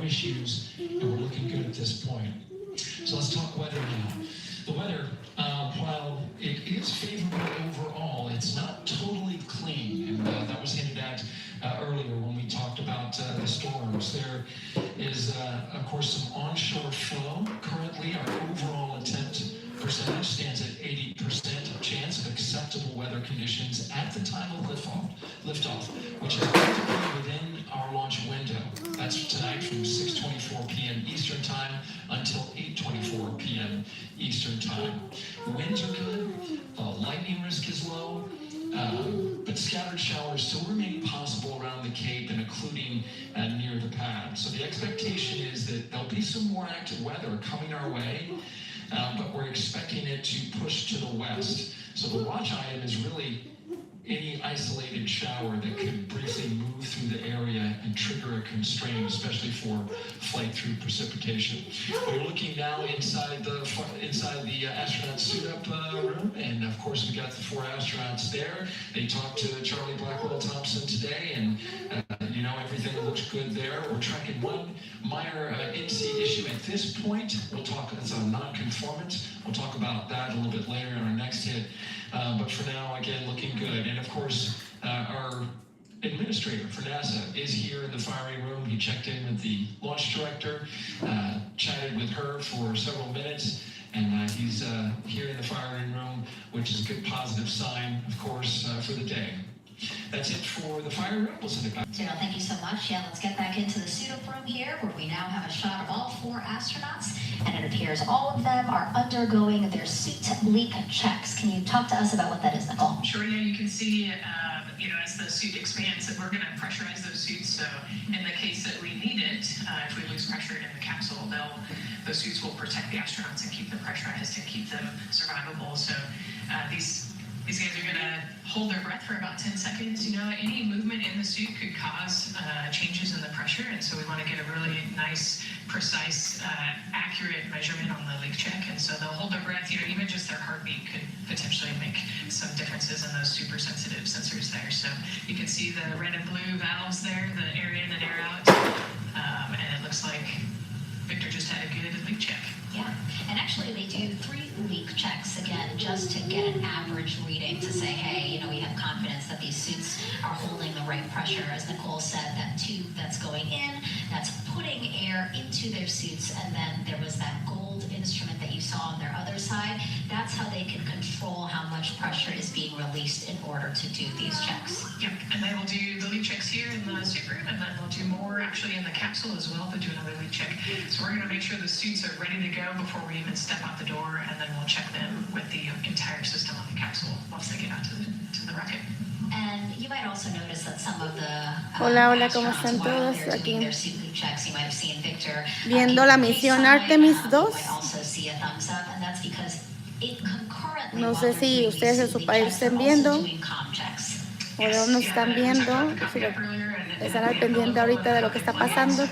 no issues, and we're looking good at this point. So let's talk weather now. The weather, while it is favorable overall, it's not totally clean, and that was hinted at earlier when we talked about the storms. There is, of course, some onshore flow. Currently, our overall attempt percentage stands at 80% chance of acceptable weather conditions at the time of liftoff, which is practically within our launch window. That's tonight from 6:24 p.m. Eastern Time until 8:24 p.m. Eastern Time. Winds are good, lightning risk is low, but scattered showers still remain possible around the Cape and including near the pad. So the expectation is that there'll be some more active weather coming our way, but we're expecting it to push to the west. So the watch item is really any isolated shower that could briefly move through the area and trigger a constraint, especially for flight through precipitation. We're looking now inside the astronaut suit-up room, and of course we got the 4 astronauts there. They talked to Charlie Blackwell-Thompson today, and everything looks good there. We're tracking one minor NC issue at this point. We'll talk, it's a non-conformance. We'll talk about that a little bit later in our next hit. But for now, again, looking good. And of course, our administrator for NASA is here in the firing room. He checked in with the launch director, chatted with her for several minutes, and he's here in the firing room, which is a good positive sign, of course, for the day. That's it for the firing room. We'll send it back. Gerald, thank you so much. Yeah, let's get back into the suit-up room here, where we now have a shot of all 4 astronauts, and it appears all of them are undergoing their suit leak checks. Can you talk to us about what that is, Nicole? Sure, yeah, you can see, as the suit expands, that we're going to pressurize those suits. So in the case that we need it, if we lose pressure in the capsule, those suits will protect the astronauts and keep them pressurized and keep them survivable. So these guys are going to hold their breath for about 10 seconds. Any movement in the suit could cause changes in the pressure, and so we want to get a really nice, precise, accurate measurement on the leak check. And so they'll hold their breath. Even just their heartbeat could potentially make some differences in those super sensitive sensors there. So you can see the red and blue valves there, the air in and air out, and it looks like Victor just had a good leak check. Yeah, and actually they do 3 leak checks, again, just to get an average reading to say, hey, we have confidence that these suits are holding the right pressure. As Nicole said, that tube that's going in, that's putting air into their suits, and then there was that gold instrument that you saw on their other side. That's how they can control how much pressure is being released in order to do these checks. Yep, and they will do the leak checks here in the suit room, and then they'll do more actually in the capsule as well. They'll do another leak check. So we're going to make sure the suits are ready to go before we even step out the door, and then we'll check them with the entire system on the capsule once they get out to the rocket. And you might also notice that some of the hola, ¿cómo están todos? Aquí checks, you might have seen Victor viendo la misión Artemis 2. No sé si ustedes en su país estén viendo o de dónde están viendo, si están al pendiente ahorita de lo que está pasando.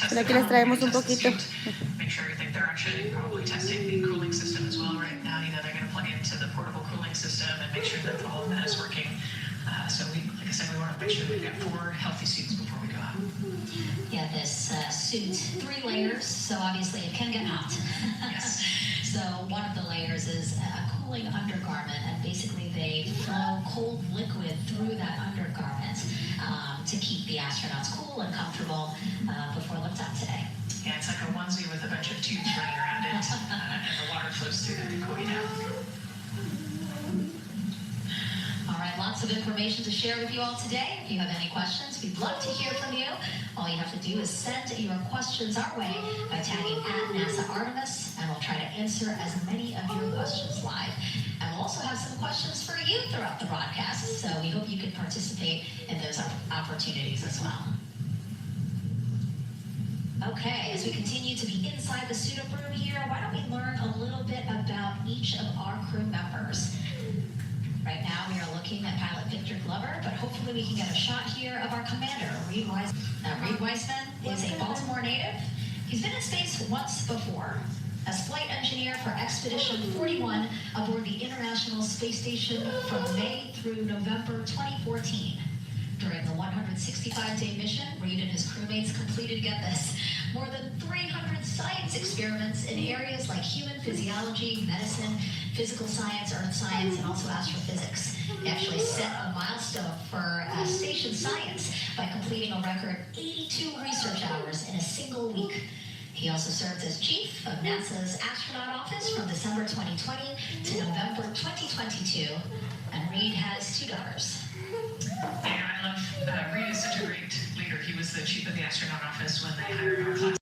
Pero aquí les traemos un poquito. Yeah, this suit, 3 layers, so obviously it can get hot. Yes. So one of the layers is a cooling undergarment, and basically they flow cold liquid through that undergarment to keep the astronauts cool and comfortable before liftoff today. Yeah, it's like a onesie with a bunch of tubes running around it, and the water flows through there to cool you down. All right, lots of information to share with you all today. If you have any questions, we'd love to hear from you. All you have to do is send your questions our way by tagging @NASA Artemis, and we'll try to answer as many of your questions live. And we'll also have some questions for you throughout the broadcast, so we hope you can participate in those opportunities as well. Okay, as we continue to be inside the suit-up room here, why don't we learn a little bit about each of our crew members? Right now we are looking at pilot Victor Glover, but hopefully we can get a shot here of our commander, Reed Wiseman. Reed Wiseman is a Baltimore native. He's been in space once before as flight engineer for Expedition 41 aboard the International Space Station from May through November 2014. During the 165-day mission, Reed and his crewmates completed, get this, more than 300 science experiments in areas like human physiology, medicine, physical science, earth science, and also astrophysics. They actually set a milestone for station science by completing a record 82 research hours in a single week. He also served as chief of NASA's astronaut office from December 2020 to November 2022. And Reed has 2 daughters. Yeah, I love Reed is such a great leader. He was the chief of the astronaut office when they hired our class.